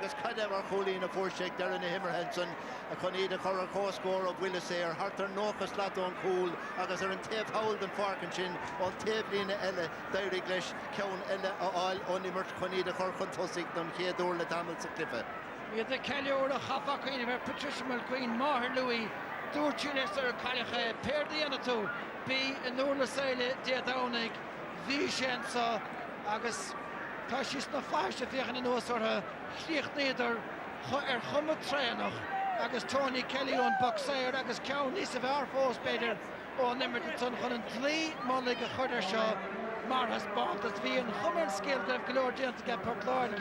agus Cadever Colleen a Forshake there in the Himmerhenson a Conida Corra co-score of Willis Air Harter Nocas Laton Cool agus an Tape Howell and Farkinchin on Tape Lina Elle Dairy Glish Count Elle all only Mert Conida Corcon Tosik them Kedor Le Tamil Cliffe. We had the Kelly or the Hapa Queen of Patricia Mulqueen, Maher Louis, Dorchester, Caliche, Per Dianato, B. and Norla Sale, Diadonic, Vichenza, Agus, Tashis na Flash, if you can know sort of Schlicht Nieder, Hummer Trainer, Agus Tony Kelly on Boxer, Agus Cow, Nisa Varfos Bader, or Nemerton, Hunan, 3 Mollig, Huddershaw, Marhas Bond, as V and Hummer Skill, Dev Glorian to get Portland,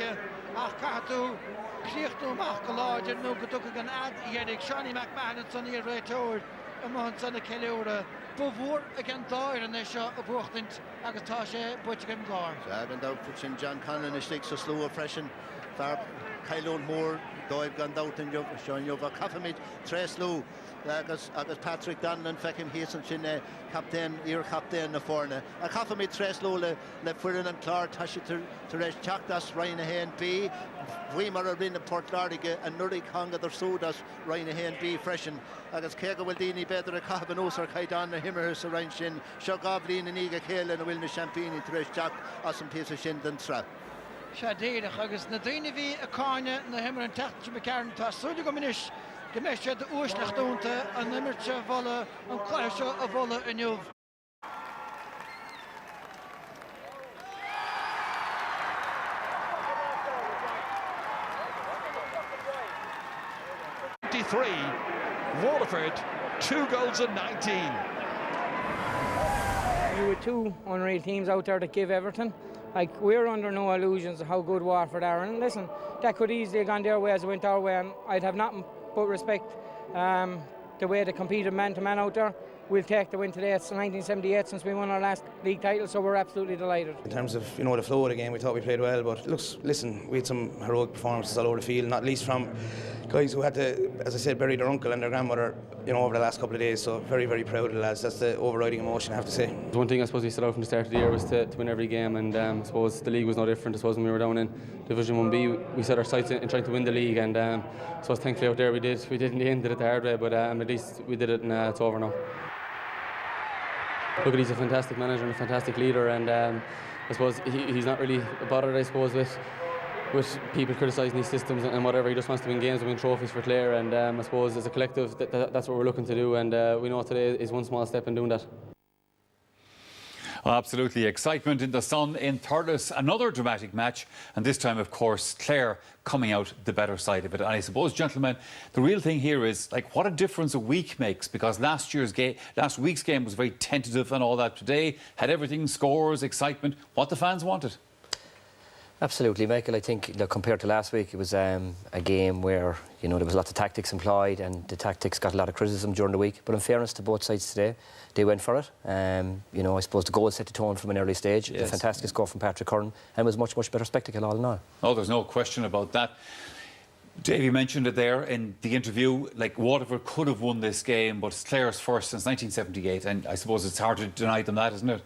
Akatu. Cleachú Mac Lodge and no Gudugan Ad Yedik, Shani McMahon and Sonny Ray Toward, a month on the Kellyora, Bovor again Dyer and they shot of Worthint, Agatasha, Butchgam Gar. Seven out for John Conlon is so slow, fresh and far Kylone Moore, Doig gone out and showing you over Kaffamid, Tres Lou, Agus Patrick Donlan, Feckham Hasten Chin, Captain, Ear Captain, the Forna, a Kaffamid Tres Lou, Le Furin and Clark, Tashi to Resh Chakdas, Ryan Hain B. Weimar are in the Port Lardiga and Nuri Conga der Sodas, Ryan Hain B. Freshen, Agus Kega Wildini Better, a Cabanos or Kaidan, the Himmers, a Ranshin, Shogavlin and Iga Kale and Wilna Champagne to Resh Jack, Awesome Piece of Shin than Trap. Shadid, Agus Nadini V. a Carna, and the Himmer and Tach McCarran, Tasudugominish, Gemesha, the Urslechdunta, and the Mircha Volla, and Clasha of Volla and Yuv. Waterford 2 goals in 19. You were 2 unreal teams out there that give everything. Like, we're under no illusions of how good Waterford are. And listen, that could easily have gone their way as it went our way, and I'd have nothing but respect the way they competed man to man out there. We'll take the win today. It's 1978 since we won our last league title, so we're absolutely delighted. In terms of the flow of the game, we thought we played well, but listen, we had some heroic performances all over the field, not least from guys who had to, as I said, bury their uncle and their grandmother, over the last couple of days. So very, very proud of the lads. That's the overriding emotion, I have to say. One thing I suppose we set out from the start of the year was to win every game, and I suppose the league was no different. I suppose when we were down in Division 1B, we set our sights in trying to win the league, and I suppose thankfully out there we did in the end, did it the hard way, but at least we did it, and it's over now. Look, he's a fantastic manager and a fantastic leader, and I suppose he's not really bothered, I suppose, with people criticising these systems and whatever. He just wants to win games and win trophies for Clare, and I suppose as a collective that's what we're looking to do, and we know today is one small step in doing that. Well, absolutely. Excitement in the sun in Thurles. Another dramatic match, and this time, of course, Clare coming out the better side of it. And I suppose, gentlemen, the real thing here is, like, what a difference a week makes, because last week's game was very tentative and all that. Today had everything, scores, excitement, what the fans wanted. Absolutely, Michael. I think compared to last week, it was a game where there was lots of tactics employed, and the tactics got a lot of criticism during the week. But in fairness to both sides today, they went for it. I suppose the goal set the tone from an early stage. Yes. A fantastic score from Patrick Curran, and it was much better spectacle all in all. Oh, there's no question about that. Davey mentioned it there in the interview, like Waterford could have won this game, but it's Clare's first since 1978, and I suppose it's hard to deny them that, isn't it?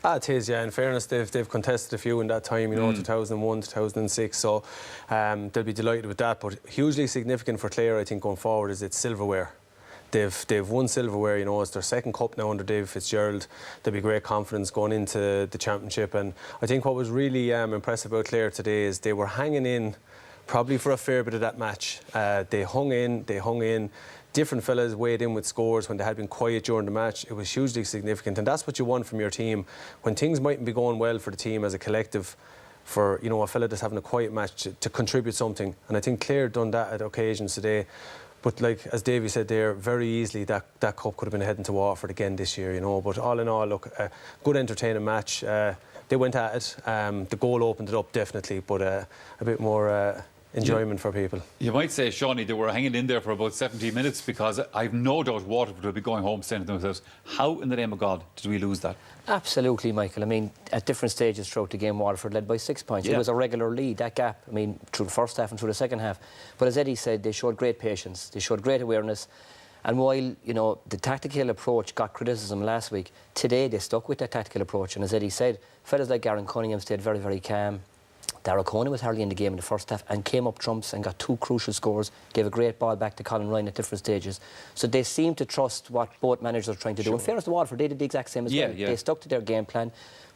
It is, yeah. In fairness, they've contested a few in that time, 2001, 2006, so they'll be delighted with that. But hugely significant for Clare, I think, going forward is it's silverware. They've won silverware, it's their second cup now under David Fitzgerald. There'll be great confidence going into the championship, and I think what was really impressive about Clare today is they were hanging in probably for a fair bit of that match. They hung in. Different fellas weighed in with scores when they had been quiet during the match. It was hugely significant, and that's what you want from your team when things mightn't be going well for the team as a collective. For a fella that's having a quiet match to contribute something, and I think Clare done that at occasions today. But like as Davey said there, very easily that cup could have been heading to Waterford again this year. But all in all, look, a good entertaining match. They went at it. The goal opened it up definitely, but a bit more enjoyment for people. You might say, Shawnee, they were hanging in there for about 70 minutes, because I've no doubt Waterford will be going home saying to themselves, how in the name of God did we lose that? Absolutely, Michael. I mean, at different stages throughout the game, Waterford led by 6 points. Yeah. It was a regular lead, that gap, through the first half and through the second half. But as Eddie said, they showed great patience, they showed great awareness. And while, the tactical approach got criticism last week, today they stuck with that tactical approach. And as Eddie said, fellas like Garen Cunningham stayed very, very calm. Darragh Conan was hardly in the game in the first half and came up trumps and got 2 crucial scores, gave a great ball back to Colin Ryan at different stages. So they seem to trust what both managers are trying to do. In fairness to Waterford, they did the exact same as well. They stuck to their game plan.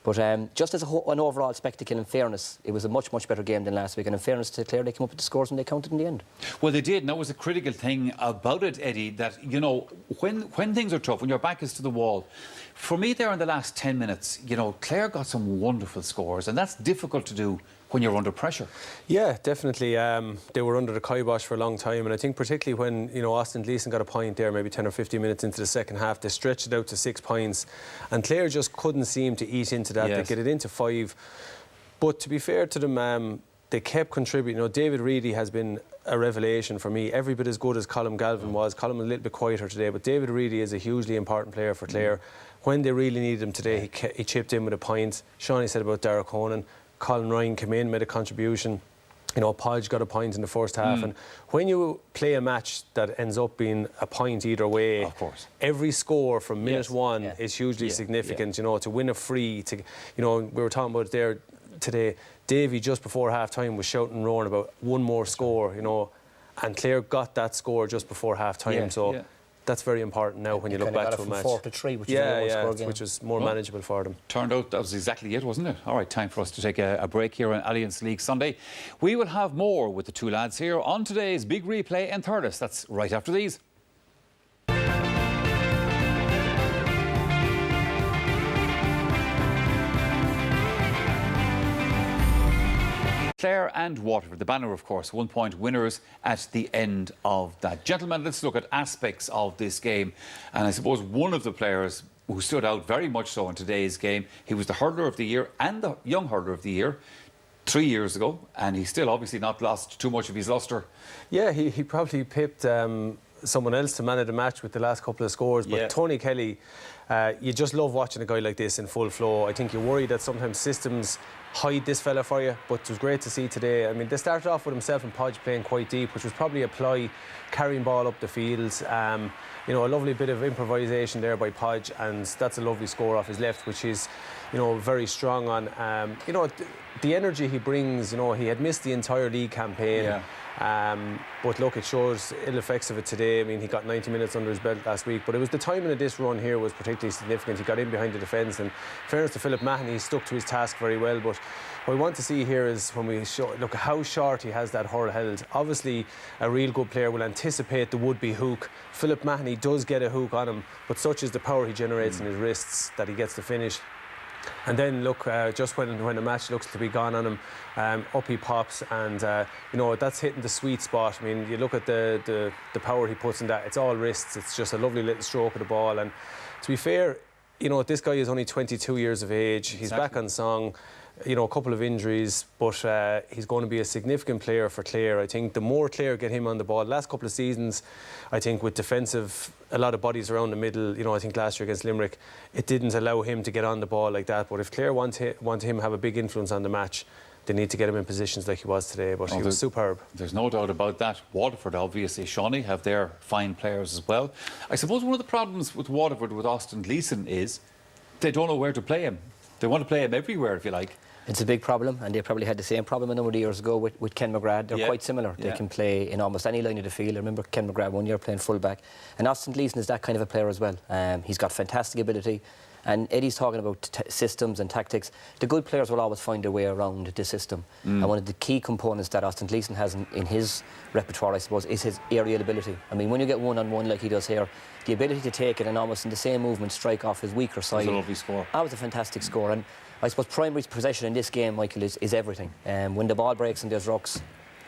But just as an overall spectacle, in fairness, it was a much, much better game than last week. And in fairness to Clare, they came up with the scores and they counted in the end. Well, they did. And that was a critical thing about it, Eddie, that, you know, when things are tough, when your back is to the wall, for me there in the last 10 minutes, you know, Clare got some wonderful scores. And that's difficult to do when you're under pressure. Yeah, definitely. They were under the kibosh for a long time, and I think particularly when, you know, Austin Gleeson got a point there, maybe 10 or 15 minutes into the second half, they stretched it out to 6 points, and Clare just couldn't seem to eat into that. They get it into 5. But to be fair to them, they kept contributing. You know, David Reedy has been a revelation for me, every bit as good as Colm Galvin was. Colm was a little bit quieter today, but David Reedy is a hugely important player for Clare. When they really needed him today, he chipped in with a point. Shawnee said about Darragh Conan. Colin Ryan came in, made a contribution. You know, Podge got a point in the first half. And when you play a match that ends up being a point either way, of course, every score from minute one is hugely significant. You know, to win a free, to, you know, we were talking about it there today. Davy just before half time was shouting and roaring about one more score, you know, and Clare got that score just before half time. That's very important now when you look back to a match. 4 to 3, which is which was more manageable for them. Turned out that was exactly it, wasn't it? All right, time for us to take a break here on Alliance League Sunday. We will have more with the two lads here on today's big replay in Thurles. That's right after these. Clare and Waterford, the banner, of course, 1 point winners at the end of that. Gentlemen, let's look at aspects of this game. And I suppose one of the players who stood out very much so in today's game, he was the hurler of the year and the young hurler of the year 3 years ago, and he's still obviously not lost too much of his lustre. Yeah, he probably pipped someone else to man of the match with the last couple of scores, but Tony Kelly, you just love watching a guy like this in full flow. I think you worry that sometimes systems hide this fella for you, but it was great to see today. I mean, they started off with himself and Podge playing quite deep, which was probably a ply, carrying ball up the field. You know, a lovely bit of improvisation there by Podge, and that's a lovely score off his left, which is, you know, very strong on. You know, the energy he brings, you know, he had missed the entire league campaign. But look, it shows ill effects of it today. I mean, he got 90 minutes under his belt last week, but it was the timing of this run here was particularly significant. He got in behind the defence, and in fairness to Philip Mahoney, he stuck to his task very well. But what we want to see here is when we look at how short he has that hurl held. Obviously, a real good player will anticipate the would-be hook. Philip Mahoney does get a hook on him, but such is the power he generates in his wrists that he gets the finish. And then look, just when the match looks to be gone on him, up he pops, and you know, that's hitting the sweet spot. I mean, you look at the power he puts in that. It's all wrists. It's just a lovely little stroke of the ball. And to be fair, you know, this guy is only 22 years of age. He's back on song. You know, a couple of injuries, but he's going to be a significant player for Clare. I think the more Clare get him on the ball, last couple of seasons, I think with defensive, a lot of bodies around the middle, you know, I think last year against Limerick, it didn't allow him to get on the ball like that. But if Clare want him to have a big influence on the match, they need to get him in positions like he was today. But he was superb. There's no doubt about that. Waterford, obviously, Shawnee have their fine players as well. I suppose one of the problems with Waterford, with Austin Gleeson, is they don't know where to play him. They want to play him everywhere, if you like. It's a big problem, and they probably had the same problem a number of years ago with Ken McGrath. They're quite similar. They can play in almost any line of the field. I remember Ken McGrath one year playing full-back. And Austin Gleeson is that kind of a player as well. He's got fantastic ability. And Eddie's talking about systems and tactics. The good players will always find their way around the system. And one of the key components that Austin Gleeson has in his repertoire, I suppose, is his aerial ability. I mean, when you get one-on-one like he does here, the ability to take it and almost in the same movement strike off his weaker side. It was a lovely score. That was a fantastic score. And I suppose primary possession in this game, Michael, is everything. When the ball breaks and there's rucks,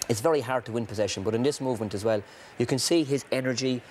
it's very hard to win possession. But in this movement as well, you can see his energy.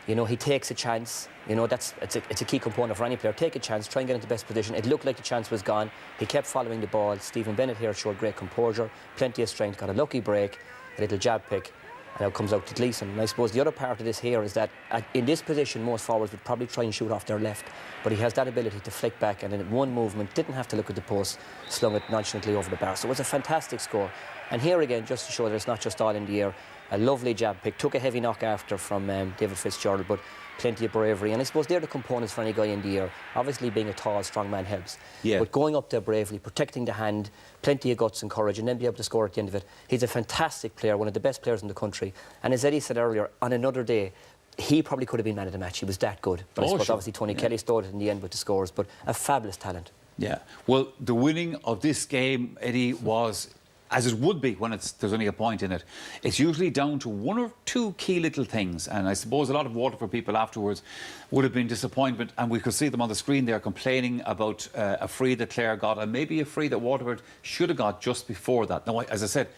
You know, he takes a chance. You know, it's a key component for any player. Take a chance, try and get into the best position. It looked like the chance was gone. He kept following the ball. Stephen Bennett here showed great composure, plenty of strength, got a lucky break, a little jab pick, and now comes out to Gleeson. And I suppose the other part of this here is that in this position, most forwards would probably try and shoot off their left, but he has that ability to flick back, and in one movement, didn't have to look at the post, slung it nonchalantly over the bar. So it was a fantastic score. And here again, just to show that it's not just all in the air, a lovely jab pick, took a heavy knock after from David Fitzgerald, but plenty of bravery, and I suppose they're the components for any guy in the air. Obviously, being a tall, strong man helps. Yeah. But going up there bravely, protecting the hand, plenty of guts and courage, and then be able to score at the end of it. He's a fantastic player, one of the best players in the country. And as Eddie said earlier, on another day, he probably could have been man of the match. He was that good. But I suppose obviously Tony Kelly stole it in the end with the scores, but a fabulous talent. Yeah. Well, the winning of this game, Eddie, was, as it would be when there's only a point in it, it's usually down to one or two key little things. And I suppose a lot of Waterford people afterwards would have been disappointed, and we could see them on the screen there complaining about a free that Clare got, and maybe a free that Waterford should have got just before that. Now, as I said,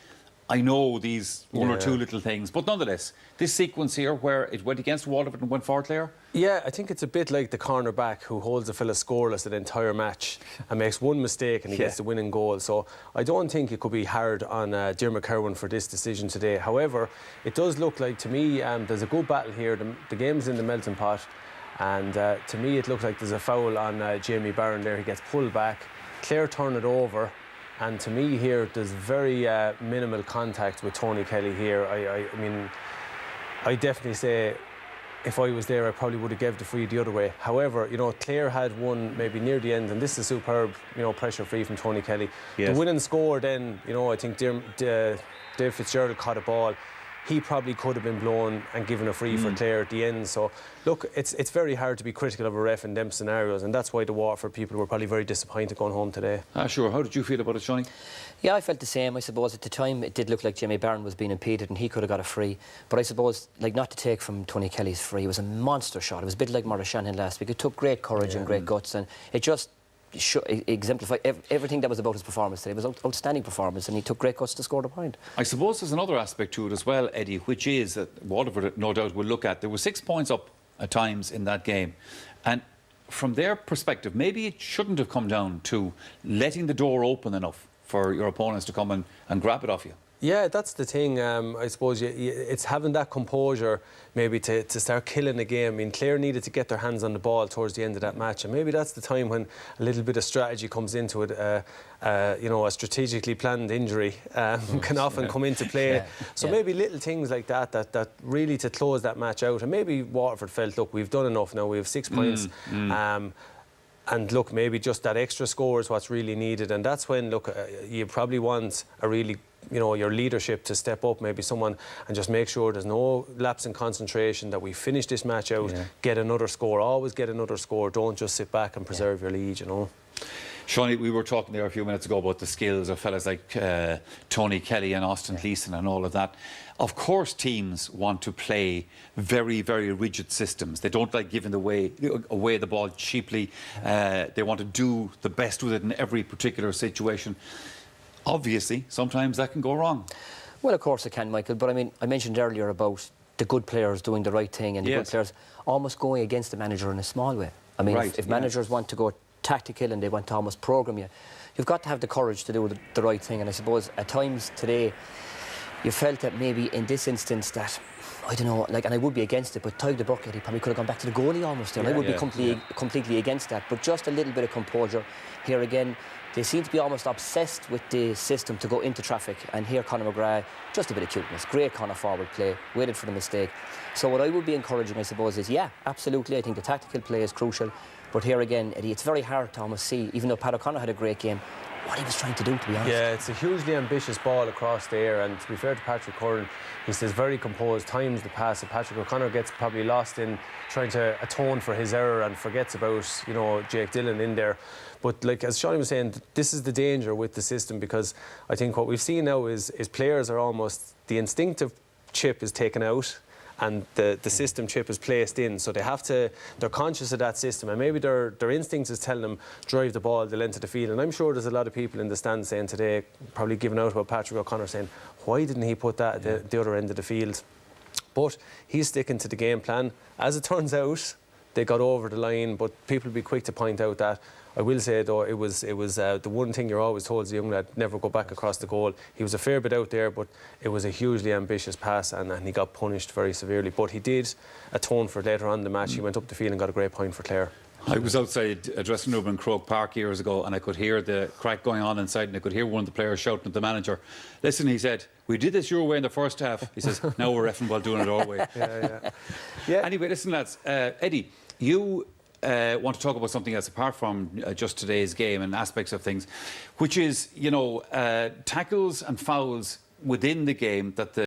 I know these one or two little things, but nonetheless, this sequence here where it went against Waterford and went for Clare. Yeah, I think it's a bit like the cornerback who holds a fella scoreless an entire match and makes one mistake and he gets the winning goal. So I don't think it could be hard on Diarmuid Cowan for this decision today. However, it does look like, to me, there's a good battle here. The game's in the melting pot, and to me it looks like there's a foul on Jamie Barron there. He gets pulled back. Clare turn it over. And to me here, there's very minimal contact with Tony Kelly here. I mean, I definitely say if I was there, I probably would have given the free the other way. However, you know, Clare had one maybe near the end, and this is superb, you know, pressure free from Tony Kelly. Yes. The winning score then, you know, I think Dave Fitzgerald caught a ball. He probably could have been blown and given a free for Clare at the end. So, look, it's very hard to be critical of a ref in them scenarios, and that's why the Waterford people were probably very disappointed going home today. Sure. How did you feel about it, Johnny? Yeah, I felt the same. I suppose at the time it did look like Jamie Barron was being impeded and he could have got a free. But I suppose, like, not to take from Tony Kelly's free, it was a monster shot. It was a bit like Maurice Shanahan last week. It took great courage and great guts, and it just exemplified everything that was about his performance today. It was an outstanding performance, and he took great guts to score the point. I suppose there's another aspect to it as well, Eddie, which is that Waterford, no doubt, will look at. There were 6 points up at times in that game, and from their perspective, maybe it shouldn't have come down to letting the door open enough for your opponents to come and grab it off you. Yeah, that's the thing. I suppose it's having that composure maybe to start killing the game. I mean, Clare needed to get their hands on the ball towards the end of that match, and maybe that's the time when a little bit of strategy comes into it. You know, a strategically planned injury can often come into play. So maybe little things like that really to close that match out. And maybe Waterford felt, look, we've done enough now. We have 6 points. And look, maybe just that extra score is what's really needed. And that's when, look, you probably want a really, you know, your leadership to step up, maybe someone, and just make sure there's no lapse in concentration, that we finish this match out, get another score, always get another score. Don't just sit back and preserve your lead, you know. Shawnee, we were talking there a few minutes ago about the skills of fellas like Tony Kelly and Austin Gleeson and all of that. Of course, teams want to play very, very rigid systems. They don't like giving away the ball cheaply. They want to do the best with it in every particular situation. Obviously, sometimes that can go wrong. Well, of course it can, Michael. But I mean, I mentioned earlier about the good players doing the right thing and the good players almost going against the manager in a small way. I mean, if managers want to go tactical and they want to almost program you, you've got to have the courage to do the right thing. And I suppose at times today, you felt that maybe in this instance that, I don't know, like, and I would be against it, but Tyg the Bucket, he probably could have gone back to the goalie almost there. I would be completely against that. But just a little bit of composure. Here again, they seem to be almost obsessed with the system to go into traffic. And here, Conor McGrath, just a bit of cuteness. Great corner forward play, waited for the mistake. So what I would be encouraging, I suppose, is, yeah, absolutely, I think the tactical play is crucial. But here again, Eddie, it's very hard to almost see, even though Pat O'Connor had a great game, what he was trying to do, to be honest. Yeah, it's a hugely ambitious ball across the air, and to be fair to Patrick Curran, he stays very composed, times the pass, and Patrick O'Connor gets probably lost in trying to atone for his error and forgets about, you know, Jake Dillon in there. But like as Shawnee was saying, this is the danger with the system, because I think what we've seen now is players are almost, the instinctive chip is taken out and the system chip is placed in, so they're conscious of that system, and maybe their instincts is telling them drive the ball the length of the field. And I'm sure there's a lot of people in the stand saying today, probably giving out about Patrick O'Connor, saying why didn't he put that at the other end of the field? But he's sticking to the game plan. As it turns out, they got over the line, but people will be quick to point out that, I will say though, it was the one thing you're always told as a young lad, never go back across the goal. He was a fair bit out there, but it was a hugely ambitious pass, and he got punished very severely. But he did atone for it later on in the match. He went up the field and got a great point for Clare. I was outside a dressing room in Croke Park years ago, and I could hear the crack going on inside, and I could hear one of the players shouting at the manager. Listen, he said, we did this your way in the first half. He says, now we're effing well doing it our way. Yeah. Anyway, listen, lads. Eddie, you want to talk about something else apart from just today's game and aspects of things, which is, tackles and fouls within the game that the